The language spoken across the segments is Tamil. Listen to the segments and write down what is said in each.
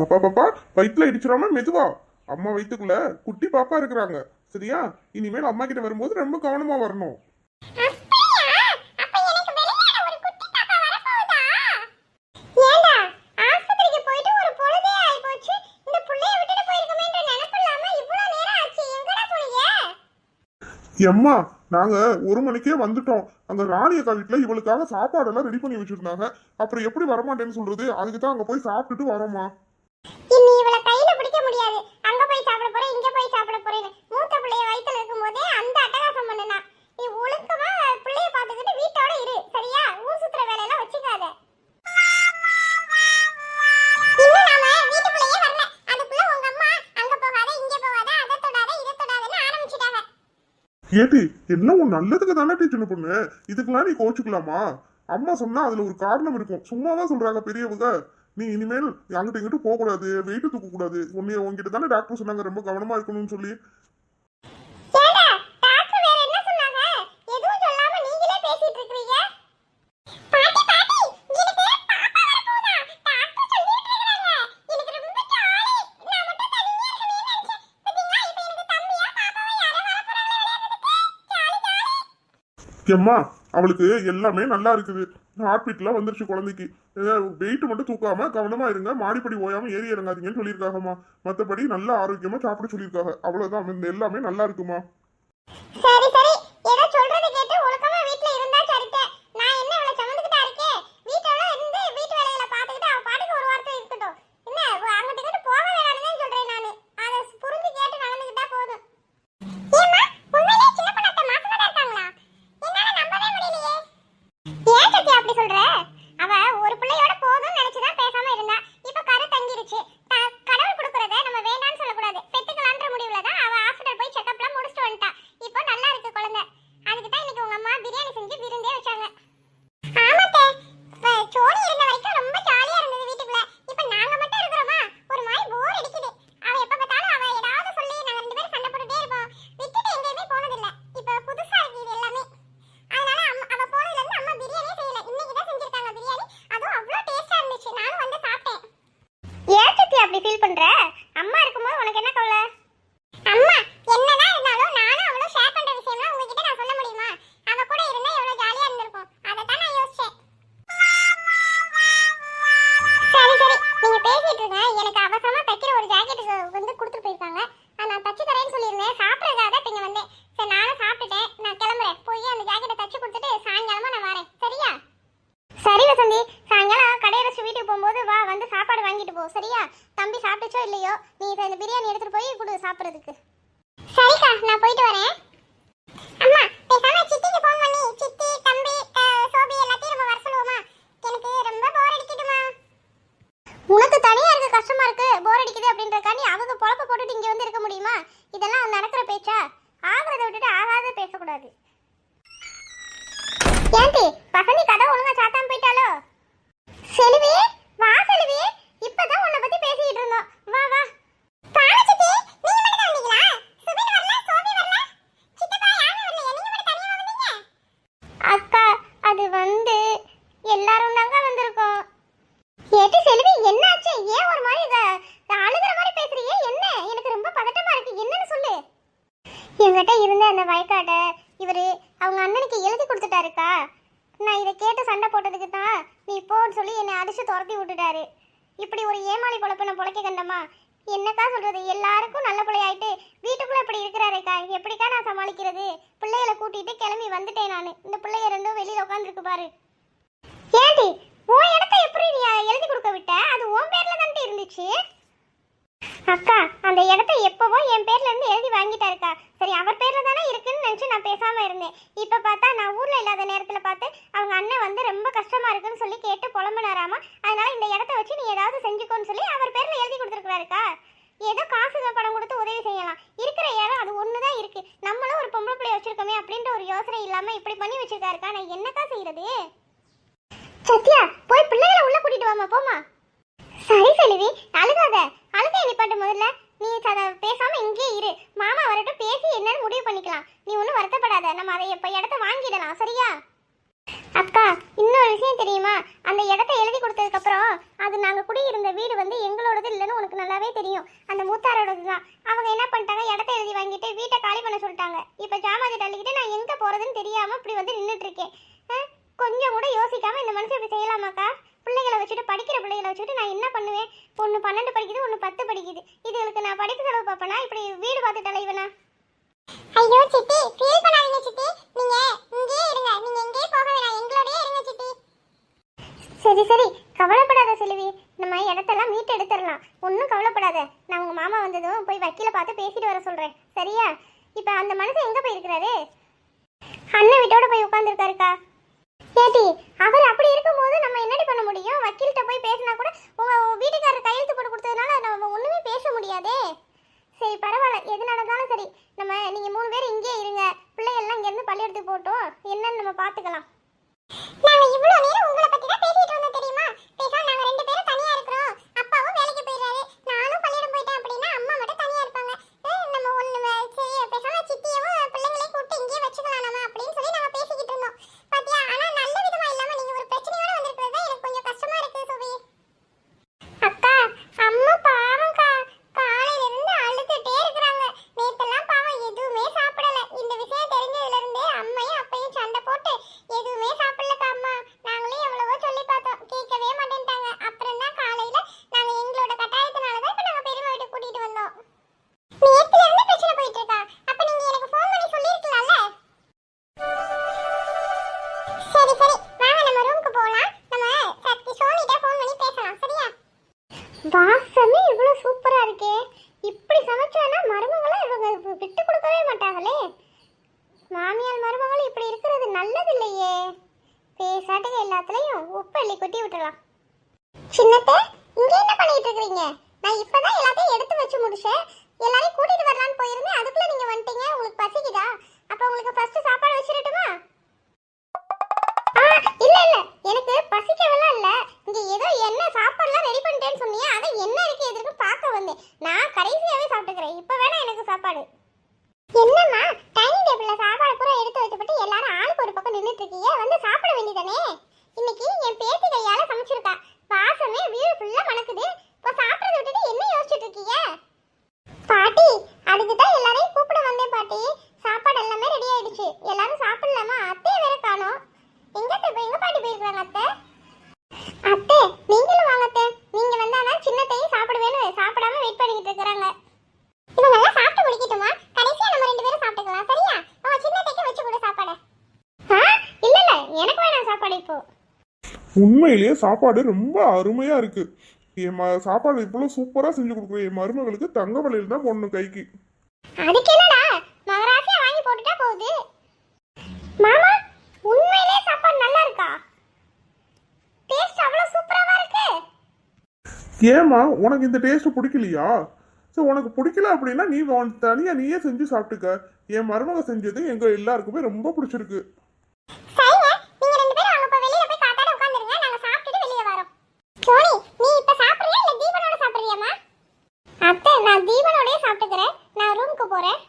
பாப்பா பாப்பா, வயிற்றுல இடிச்சிடாம மெதுவா. அம்மா வயித்துக்குள்ள குட்டி பாப்பா இருக்கிறாங்க, சரியா? இனிமேல் அம்மா கிட்ட வரும்போது ரொம்ப கவனமா வரணும். எம்மா, நாங்க 1 மணிக்கே வந்துட்டோம். அங்க ராணி அக்கா வீட்டுல இவளுக்காக சாப்பாடெல்லாம் ரெடி பண்ணி வச்சிருந்தாங்க. அப்புறம் எப்படி வரமாட்டேன்னு சொல்றது? அதுக்கு தான் அங்க போய் சாப்பிட்டுட்டு வரோமா. இனி இவள கையில பிடிக்க முடியாது. அங்க போய் சாப்பிட போறேன், இங்க போய் சாப்பிட போறேன்னு மூத்த பிள்ளைய வயித்துல இருக்கும்போதே அந்த அட்டகாசம் பண்ணுனா. நீ ஒழுக்கமா பிள்ளைய பாத்துக்கிட்டு வீட்டோட இரு, சரியா? ஊர் சுத்துற வேலையெல்லாம் வச்சுக்காத. இன்னும் நாம வீட்டுக்குள்ளேயே வரல. அதுக்குள்ள உங்க அம்மா அங்க போகாத, இங்க போகாத, அதை தொடாத, இதை தொடாதன்னு ஆரம்பிச்சிட்டாங்க. ஏட்டி, என்ன உன் நல்லதுக்கு தானே சின்ன பொண்ணு, இதுக்கெல்லாம் நீ கோச்சுக்கலாமா? அம்மா சொன்னா அதுல ஒரு காரணம் இருக்கும். சும்மாதான் சொல்றாங்க பெரியவங்க. நீ இனிமேல் அங்கிட்ட இங்கிட்டு போக கூடாது, வெயிட் தூக்க கூடாது. உங்ககிட்ட தானே டாக்டர் சொன்னாங்க ரொம்ப கவனமா இருக்கணும்னு சொல்லி. ஏடா, டாக்டர் வேற என்ன சொன்னாங்க? எதுவும் சொல்லாம நீங்களே பேசிட்டு இருக்கீங்க. பாட்டி பாட்டி, எனக்கு பாப்பா வர போதா? டாக்டர் சொல்லிட்டு இருக்காங்க. எனக்கு ரொம்ப ஜாலி. நான் மட்டும் தனியா இருக்கணும்னு நினைச்சேன். பாத்தீங்களா, இப்போ எனக்கு தம்பியா பாப்பாவா யாரோ வர போறாங்க விளையாடுறதுக்கு. Jolly jolly. எம்மா, அவளுக்கு எல்லாமே நல்லா இருக்குது. ஹார்ட் பீட்லாம் வந்துருச்சு குழந்தைக்கு. வெயிட் மட்டும் தூக்காம கவனமா இருங்க, மாடிப்படி ஓயாம ஏறி இறங்காதீங்கன்னு சொல்லியிருக்காங்கம்மா. மற்றபடி நல்லா ஆரோக்கியமா சாப்பிட சொல்லியிருக்காங்க. அவ்வளவுதான், எல்லாமே நல்லா இருக்குமா. சரி சரி, ஏதோ சொல்றத கேட்டு ஒழுக்கமா வீட்ல இருந்தா சரிதே. நான் என்ன இவளை சுமந்துக்கிட்டா இருக்கேன்? வீட்டோட இருந்து வீட்டு வேலைகளை பார்த்துக்கிட்டு அவ பாட்டுக்கு ஒரு வாரத்தை இருக்கட்டும். என்ன அங்கிட்டு இங்கிட்டு போக வேணாம்னு தான் சொல்றேன் நானு. அதை புரிஞ்சு கேட்டு நடந்துக்கிட்டா போதும். ஏம்மா, உண்மையிலே சின்ன பொண்ணு அத்தை மாசமா தான் இருக்காங்களா? என்னால நம்பவே முடியலையே. ஏன் சத்யா அப்படி சொல்ற? அவ ஒரு பிள்ளையோட போதும்னு நினைச்சுதான் பேசாம இருந்தா. இப்ப கரு தங்கிருச்சு. கடவுள் கொடுக்கறத நம்ம வேண்டாம்னு சொல்லக்கூடாது. பெத்துக்கலான்ற முடிவுல தான் அவ ஹாஸ்பிடல் போய் செக்அப்லாம் முடிச்சுட்டு வந்துட்டா. இப்போ நல்லா இருக்கு குழந்தை. அதுக்கு தான் இன்னைக்கு உங்க அம்மா பிரியாணி செஞ்சு விருந்தே வச்சாங்க. ஆமாத்தே, சோனி இருந்த வரைக்கும் ரொம்ப ஜாலியா இருந்தது வீட்டுக்குள்ள. இப்போ நாங்க மட்டும் இருக்கிறோமா, ஒரு மாதிரி போர் அடிக்குது. அவ எப்ப பார்த்தாலும் அவ ஏதாவது சொல்லி நாங்க 2 பேரும் சண்டை போட்டுட்டே இருப்போம். விட்டுட்டு எங்கேயுமே போனதில்ல. இப்போ புதுசா இருக்கு இது எல்லாமே. அதனால அவ போனதுல இருந்து அம்மா பிரியாணியே செய்யல. இன்னைக்கு தான் செஞ்சிருக்காங்க பிரியாணி. அதுவும் அவ்வளோ டேஸ்டா இருந்துச்சு. நானும் வந்து சாப்பிட்டேன். ஏன் சத்தி அப்படி ஃபீல் பண்ற? அம்மா இருக்கும்போது உனக்கு என்ன கவலை? அம்மா என்னதான் இருந்தாலும் நானும் அவளும் ஷேர் பண்ற விஷயம்லாம் உங்ககிட்ட நான் சொல்ல முடியுமா? அவ கூட இருந்தா எவ்வளவு ஜாலியா இருந்திருக்கும். அதை தான் நான் யோசிச்சேன். சரி சரி, நீங்க பேசிட்டு இருங்க. எனக்கு அவசரமா தைக்கிற ஒரு ஜாக்கெட் வந்து கொடுத்துட்டு போயிருக்காங்க. நான் தச்சு தரேன்னு சொல்லியிருந்தேன். சாப்பிட்றதுக்காக தான் இங்க வந்தேன். சரி, நானும் சாப்பிட்டுட்டேன். நான் கிளம்புறேன். போய் அந்த ஜாக்கெட்டை தச்சு கொடுத்துட்டு சாயங்காலமா நான் வரேன், சரியா? சரி வசந்தி, சாயங்காலம் கடையை வச்சு வீட்டுக்கு போகும்போது வா, வந்து சாப்பாடு வாங்கிட்டு போ, சரியா? தம்பி சாப்பிட்டுச்சோ இல்லையோ, நீ இந்த பிரியாணி எடுத்துட்டு போய் கொடு சாப்பிட்றதுக்கு. சரிக்கா, நான் போயிட்டு வரேன். அம்மா, பேசாம சித்திக்கு ஃபோன் பண்ணி சித்தி, தம்பி, சோபி எல்லாத்தையும் நம்ம வர சொல்லுவோமா? எனக்கு ரொம்ப போர் அடிக்குதுமா. உனக்கு தனியா இருக்க கஷ்டமா இருக்கு, போர் அடிக்குது அப்படின்றக்காண்டி அவங்க பொழப்ப போட்டுட்டு இங்க வந்து இருக்க முடியுமா? இதெல்லாம் நடக்கிற பேச்சா? ஆகிறத விட்டுட்டு ஆகாத பேசக்கூடாது. ஏன்டி வசந்தி கதை ஒழுங்கா சாத்தாம போயிட்டாலோ? செல்வி, வா செல்வி, இப்பதான் உன்னை பத்தி பேசிட்டு இருந்தோம். வா வா. பாரச்சித்தி, நீங்க மட்டும் தான் வந்தீங்களா? சுபின் வரல, சோபி வரல, சித்தப்பா யாரும் வரல, நீங்க மட்டும் தனியா வந்தீங்க? அக்கா, அது வந்து எல்லாரும் தாங்க வந்திருக்கோம். ஏட்டி செல்வி, என்னாச்சு? ஏன் ஒரு மாதிரி அழுகிற மாதிரி பேசுறீங்க? என்ன? எனக்கு ரொம்ப பதட்டமா இருக்கு. என்னன்னு சொல்லு. என்கிட்ட இருந்த அந்த வயக்காட்டை இவரு அவங்க அண்ணனுக்கு எழுதி கொடுத்துட்டாருக்கா. நான் இதை கேட்டு சண்டை போட்டதுக்கு தான் நீ போன்னு சொல்லி என்னை அடிச்சு துரத்தி விட்டுட்டாரு. இப்படி ஒரு ஏமாளி பொழப்பு நான் பொழைக்க கண்டமா? என்னக்கா சொல்றது? எல்லாருக்கும் நல்ல பிள்ளையாயிட்டு வீட்டுக்குள்ள இப்படி இருக்கிறாருக்கா. எப்படிக்கா நான் சமாளிக்கிறது? பிள்ளைகளை கூட்டிட்டு கிளம்பி வந்துட்டேன் நான். இந்த பிள்ளைய ரெண்டும் வெளியில உட்காந்துருக்கு பாரு. ஏண்டி, உன் இடத்த எப்படி நீ எழுதி கொடுக்க விட்ட? அது உன் பேர்ல தான்ட்டு இருந்துச்சு. அக்கா, அந்த இடத்த எப்பவோ என் பேர்ல இருந்து எழுதி வாங்கிட்டாருக்கா. சரி, அவர் பேர்ல தானே இருக்குன்னு நினைச்சு நான் பேசாம இருந்தேன். இப்ப பார்த்தா நான் ஊர்ல இல்லாத நேரத்துல பார்த்து அவங்க அண்ணன் வந்து ரொம்ப கஷ்டமா இருக்குன்னு சொல்லி கேட்டு புலம்புனாராமா. அதனால இந்த இடத்த வச்சு நீ ஏதாவது செஞ்சுக்கோன்னு சொல்லி அவர் பேர்ல எழுதி கொடுத்துருக்காருக்கா. ஏதோ காசு பணம் கொடுத்து உதவி செய்யலாம். இருக்கிற இடம் அது ஒண்ணுதான் இருக்கு. நம்மளும் ஒரு பொம்பளை பிள்ளைய வச்சிருக்கோமே அப்படின்ற ஒரு யோசனை இல்லாம இப்படி பண்ணி வச்சிருக்காருக்கா. நான் என்னக்கா செய்யறது? சத்யா, போய் பிள்ளைகளை உள்ள கூட்டிட்டு வாமா, போமா. சரி செல்வி, அழுகாத. அழுகைய நிப்பாட்டு முதல்ல. நீ பேசாம இங்கே இரு. மாமா வரட்டும், பேசி என்னன்னு முடிவு பண்ணிக்கலாம். நீ ஒன்றும் வருத்தப்படாத. நம்ம அதை இப்ப இடத்த வாங்கிடலாம், சரியா? அக்கா, இன்னொரு விஷயம் தெரியுமா? அந்த இடத்த எழுதி கொடுத்ததுக்கு அப்புறம் அது நாங்க குடியிருந்த வீடு வந்து எங்களோடது இல்லைன்னு உனக்கு நல்லாவே தெரியும். அந்த மூத்தாரோடது தான். அவங்க என்ன பண்ணிட்டாங்க, இடத்த எழுதி வாங்கிட்டு வீட்டை காலி பண்ண சொல்லிட்டாங்க. இப்ப ஜாமாஜி தள்ளிக்கிட்டு நான் எங்க போறதுன்னு தெரியாம இப்படி வந்து நின்றுட்டு இருக்கேன். கொஞ்சம் கூட யோசிக்காம இந்த மனுஷன் இப்படி செய்யலாமாக்கா? பிள்ளைகளை வச்சுட்டு, படிக்கிற பிள்ளைகளை வச்சுட்டு நான் என்ன பண்ணுவேன்? ஒன்று 12 படிக்குது, ஒன்று 10 படிக்குது. இதுகளுக்கு நான் படிப்பு செலவு பார்ப்பேனா? இப்படி வீடு பார்த்துட்டு இவனா? ஐயோ சித்தி, ஃபீல் பண்ணாதீங்க சித்தி. நீங்க இங்கேயே இருங்க. நீங்க எங்கேயே போக வேணாம், எங்களோடயே இருங்க சித்தி. சரி சரி, கவலைப்படாத செல்வி. நம்ம இடத்தெல்லாம் மீட்டு எடுத்துடலாம். ஒன்றும் கவலைப்படாத. நான் உங்க மாமா வந்ததும் போய் வக்கீல பார்த்து பேசிட்டு வர சொல்றேன். சரியா? இப்ப அந்த மனுஷன் எங்க போயிருக்கிறாரு? அண்ணன் வீட்டோட போய் உட்காந்துருக்காருக்கா. ஏடி, அவர் அப்படி இருக்கும்போது நம்ம என்னடி பண்ண முடியும்? வக்கீல்கிட்ட போய் பேசினா கூட உங்க வீட்டுக்காரர் கையெழுத்து போட்டு கொடுத்ததுனால நம்ம ஒண்ணுமே பேச முடியாதே. சரி பரவாயில்ல, எது நடந்தாலும் சரி. நீங்க 3 பேர் இங்கே இருங்க. பிள்ளைகள்லாம் இங்க இருந்து பள்ளியெடுத்து போட்டோம், என்னன்னு நம்ம பாத்துக்கலாம். நாங்க இவ்வளவு நேரம் உங்களை பத்தி தான் பேசிட்டு இருந்தோம் தெரியுமா? பேசாம நாங்க 2 பேரும் தனியா இருக்கிறோம். அப்பாவும் வேலைக்கு போயிடுறாரு, நானும் பள்ளியிடம் போயிட்டேன் அப்படின்னா அம்மா மட்டும் தனியா இருப்பாங்க. நம்ம ஒண்ணு சரி பேசாம சித்தியவும் பிள்ளைங்களையும் கூப்பிட்டு இங்கேயே வச்சுக்கலாம் நம்ம அப்படின்னு சொல்லி நாங்க பேசிக்கிட்டு இருந்தோம். பாத்தியா? ஆனா நல்ல விதமா இல்லாம நீங்க ஒரு பிரச்சனையோட வந்திருக்கிறது தான் எனக்கு கொஞ்சம் கஷ்டமா இருக்கு சுபி. அக்கா, அம்மா பாவம்க்கா, காலையில இருந்து அழுதுட்டே இருக்கிறாங்க. நேத்தெல்லாம் பாவம் எதுவுமே சாப்பிடல. இந்த விஷயம் தெரிஞ்சதுல இருந்தே அம்மையும் அப்பையும் சண்டை போட்டு எதுவுமே சாப்பிடலக்கா. அம்மா நாங்களே எவ்வளவோ சொல்லி பார்த்தோம், கேட்கவே மாட்டேன்ட்டாங்க. அப்புறம் தான் காலையில நாங்க எங்களோட கட்டாயத்தினாலதான் இப்ப நாங்க பெரியம்மா வீட்டுக்கு கூட்டிட்டு வந்தோம். நேத்துல இருந்து பிரச்சனை போயிட்டு இருக்கா. அப்ப நீங்க எனக்கு ஃபோன் பண்ணி சொல்லிருக்கலாம்ல. சரி சரி, வாங்க நம்ம ரூமுக்கு போலாம். நம்ம சக்தி சோனிட்ட ஃபோன் பண்ணி பேசலாம். சரியா? வாசமே இவ்வளவு சூப்பரா இருக்கே. இப்படி சமைச்சானா மருமகளும் இவங்க விட்டு கொடுக்கவே மாட்டாங்களே. மாமியார் மருமகளும் இப்படி இருக்கிறது நல்லது இல்லையே. பேசாட்டுக்கு எல்லாத்துலயும் உப்பு அள்ளி கொட்டி விட்டுலாம். சின்னத்தை, இங்க என்ன பண்ணிட்டு இருக்கீங்க? நான் இப்பதான் எல்லாத்தையும் எடுத்து வச்சு முடிச்சேன். எல்லாரையும் கூட்டிட்டு வரலான்னு போயிருந்தேன், அதுக்குள்ள நீங்க வந்துட்டீங்க. உங்களுக்கு பசிக்குதா? அப்ப உங்களுக்கு ஃபர்ஸ்ட் சாப்பாடு வச்சிரட்டுமா? இல்ல இல்ல, எனக்கு பசிக்கவெல்லாம் இல்ல. இங்க ஏதோ என்ன சாப்பாடுலாம் ரெடி பண்ணிட்டேன்னு சொன்னீங்க, அதை என்ன இருக்கு எதுக்கு பார்க்க வந்தேன். நான் கடைசியாவே சாப்பிட்டுக்கிறேன். இப்ப வேணா எனக்கு சாப்பாடு. என்னம்மா, டைனிங் டேபிள்ல சாப்பாடு பூரா எடுத்து வச்சுட்டு எல்லாரும் ஆளுக்கு ஒரு பக்கம் நின்றுட்டு இருக்கீங்க. வந்து சாப்பிட வேண்டியதானே? இன்னைக்கு என் பேத்தி கையால சமைச்சிருக்கா. வாசமே வீடு ஃபுல்லா மணக்குது. இப்ப சாப்பிடறத விட்டுட்டு என்ன யோசிச்சுட்டு இருக்கீங்க? பாட்டி, அதுக்கு தான் எல்லாரையும் கூப்பிட வந்தேன் பாட்டி. சாப்பாடு எல்லாமே ரெடி ஆயிடுச்சு. எல்லாரும் சாப்பிடலாமா? அத்தையை வேற காணோம். எங்க பாட்டி போயிருக்காங்க? அத்தை அத்தை, நீங்களும் வாங்க அத்தை. நீங்க வந்தாதான் சின்னத்தையும் சாப்பிடுவேன்னு சாப்பிடாம வெயிட் பண்ணிட்டு இருக்காங்க. இவங்க எல்லாம் சாப்பிட்டு முடிக்கட்டுமா? கடைசியா நம்ம 2 பேரும் சாப்பிட்டுக்கலாம். சரியா? சின்னத்தைக்கு வச்சு கொடு சாப்பாடு. இல்ல இல்ல, எனக்கு வேணாம் சாப்பாடு இப்போ. உண்மையிலேயே சாப்பாடு ரொம்ப அருமையா இருக்கு. சாப்பாடு இவ்வளவு சூப்பரா செஞ்சு கொடுக்குறேன். என் மருமகளுக்கு தங்க வளையல் தான் போடணும் கைக்கு. அதுக்கு என்னடா, மகராசியா வாங்கி போட்டுட்டா போகுது. மாமா, உண்மையிலேயே சாப்பாடு நல்லா இருக்கா? டேஸ்ட் அவ்வளவு சூப்பராவா இருக்கு. ஏமா, உனக்கு இந்த டேஸ்ட் பிடிக்கலையா? சரி, உனக்கு பிடிக்கல அப்படின்னா நீ தனியா நீயே செஞ்சு சாப்பிட்டுக்க. என் மருமக செஞ்சது எங்க எல்லாருக்குமே ரொம்ப பிடிச்சிருக்கு. சரிங்க, நீங்க 2 பேரும் அங்க போய் வெளியில போய் காத்தாட உட்கார்ந்துருங்க. நாங்க சாப்பிட்டுட்டு வெளிய வரோம். சோனி, நீ இப்ப சாப்பிடுறியா இல்ல தீபனோட சாப்பிடுறியாமா? அத்தை, நான் தீபனோடயே சாப்பிட்டுக்கிறேன். நான் ரூமுக்கு போறேன்.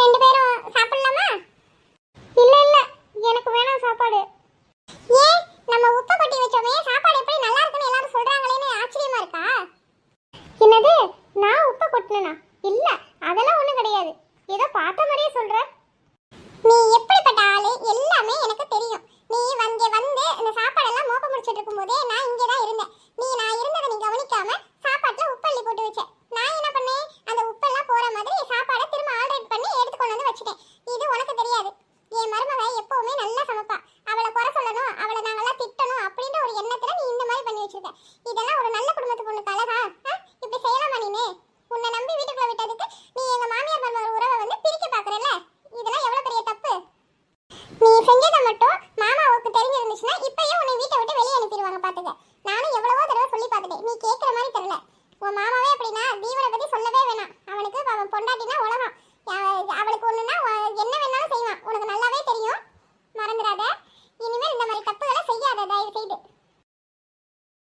2 பேரும் சாப்பிடலாமா? இல்ல இல்ல, எனக்கு வேணாம் சாப்பாடு. ஏன், நம்ம உப்பு கொட்டி வச்சோமே, சாப்பாடு எப்படி நல்லா இருக்குன்னு எல்லாரும் சொல்றாங்களேன்னு ஆச்சரியமா இருக்கா? என்னது, நான் உப்பு கொட்டினா? இல்ல, அதெல்லாம் ஒண்ணும் கிடையாது. ஏதோ பார்த்த மாதிரியே சொல்ற. நீ எப்படிப்பட்ட ஆளு எல்லாமே எனக்கு தெரியும். நீ வந்து இந்த சாப்பாடெல்லாம் மோப்ப முடிச்சிட்டு இருக்கும்போதே நான் இங்கே தான் இருந்தேன். நான் இருந்ததை நீ கவனிக்காம சாப்பாட்டுல உப்பு அள்ளி போட்டு வச்ச. நான் என்ன பண்ணேன், அந்த உப்பெல்லாம் போற மாதிரி சாப்பாடை திரும்ப ஆல்ரெடி பண்ணி எடுத்து கொண்டு வந்து வச்சுட்டேன். இது உனக்கு தெரியாது. என் மருமக எப்பவுமே நல்லா சமைப்பா. அவளை குறை சொல்லணும், அவளை நாங்கெல்லாம் திட்டணும் அப்படின்ற ஒரு எண்ணத்துல நீ இந்த மாதிரி பண்ணி வச்சிருக்க. இதெல்லாம் ஒரு நல்ல குடும்பத்து பொண்ணுக்கு அழகா? இப்படி செய்யலாமா நீனே? உன்னை நம்பி வீட்டுக்குள்ள விட்டதுக்கு நீ எங்க மாமியார் மருமக உறவை வந்து பிரிக்க பாக்குறல. இதெல்லாம் எவ்வளவு பெரிய தப்பு. நீ செஞ்சதை மட்டும் மாமாவுக்கு தெரிஞ்சிருந்துச்சுன்னா இப்பயே உன்னை வீட்டை விட்டு வெளியே அனுப்பிடுவாங்க பாத்துக்க. நானும் எவ்வளவோ தடவை சொல்லி பார்த்துட்டேன், நீ கேட்கற மாதிரி தெரியல. உன் மாமாவே அப்படின்னா தீவனை பத்தி சொல்லவே வேணாம். அவனுக்கு அவன் பொண்டாட்டினா உலகம். அவளுக்கு ஒண்ணுன்னா என்ன வேணாலும் செய்வான். உனக்கு நல்லாவே தெரியும், மறந்துடாத. இனிமேல் இந்த மாதிரி தப்புகளை செய்யாத தயவு செய்து.